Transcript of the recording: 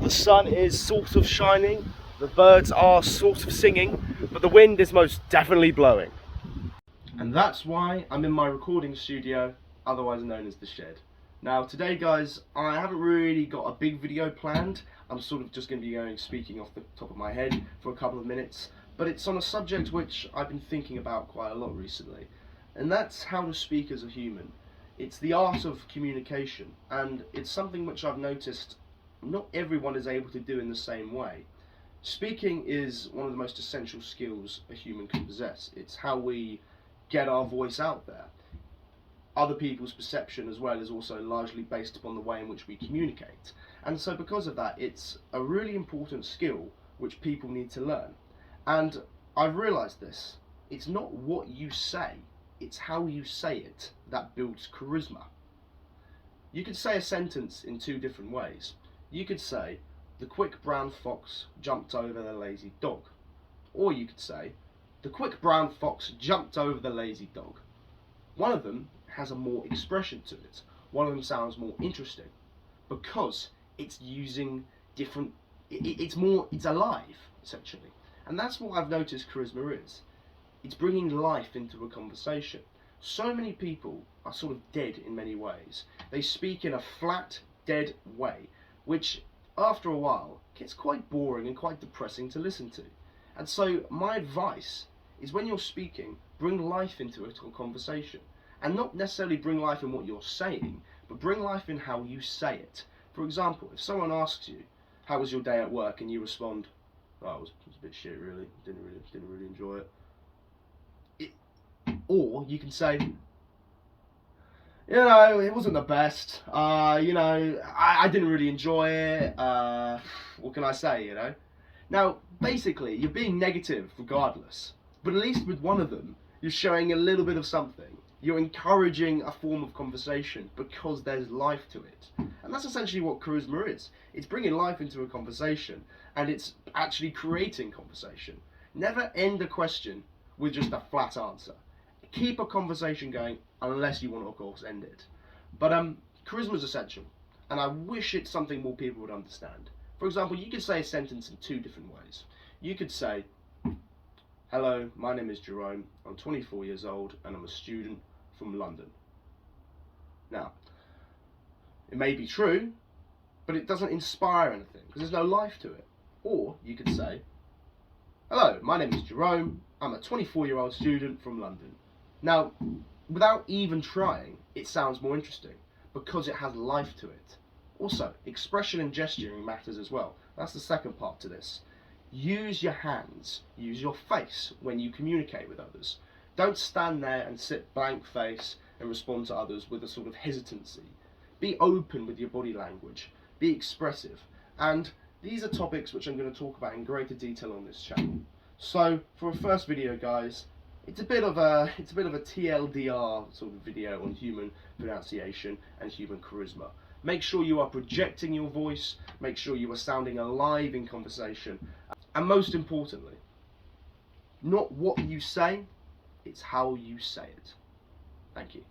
the sun is sort of shining, the birds are sort of singing, but the wind is most definitely blowing. And that's why I'm in my recording studio, otherwise known as the shed. Now today guys, I haven't really got a big video planned. I'm sort of just going to be speaking off the top of my head for a couple of minutes, but it's on a subject which I've been thinking about quite a lot recently, and that's how to speak as a human. It's the art of communication, and it's something which I've noticed not everyone is able to do in the same way. Speaking is one of the most essential skills a human can possess. It's how we get our voice out there. Other people's perception as well is also largely based upon the way in which we communicate. And so because of that, it's a really important skill which people need to learn. And I've realised this. It's not what you say, it's how you say it that builds charisma. You could say a sentence in two different ways. You could say, "The quick brown fox jumped over the lazy dog." Or you could say, "The quick brown fox jumped over the lazy dog." One of them has a more expression to it. One of them sounds more interesting because it's using different, it's alive, essentially. And that's what I've noticed charisma is. It's bringing life into a conversation. So many people are sort of dead in many ways. They speak in a flat, dead way, which after a while gets quite boring and quite depressing to listen to. And so my advice is, when you're speaking, bring life into a conversation. And not necessarily bring life in what you're saying, but bring life in how you say it. For example, if someone asks you, "How was your day at work?" and you respond, "Oh, it was a bit shit really, didn't really enjoy it." Or you can say, "It wasn't the best. I didn't really enjoy it. What can I say, Now, basically, you're being negative regardless, but at least with one of them, you're showing a little bit of something. You're encouraging a form of conversation because there's life to it. And that's essentially what charisma is. It's bringing life into a conversation, and it's actually creating conversation. Never end a question with just a flat answer. Keep a conversation going, unless you want to, of course, end it. But charisma is essential, and I wish it's something more people would understand. For example, you could say a sentence in two different ways. You could say, "Hello, my name is Jerome, I'm 24 years old, and I'm a student from London." Now, it may be true, but it doesn't inspire anything, because there's no life to it. Or you could say, "Hello, my name is Jerome, I'm a 24-year-old student from London." Now, without even trying, it sounds more interesting, because it has life to it. Also, expression and gesturing matters as well. That's the second part to this. Use your hands, use your face when you communicate with others. Don't stand there and sit blank face and respond to others with a sort of hesitancy. Be open with your body language, be expressive. And these are topics which I'm going to talk about in greater detail on this channel. So, for a first video, guys, it's a bit of a TLDR sort of video on human pronunciation and human charisma. Make sure you are projecting your voice, make sure you are sounding alive in conversation, and most importantly, not what you say, it's how you say it. Thank you.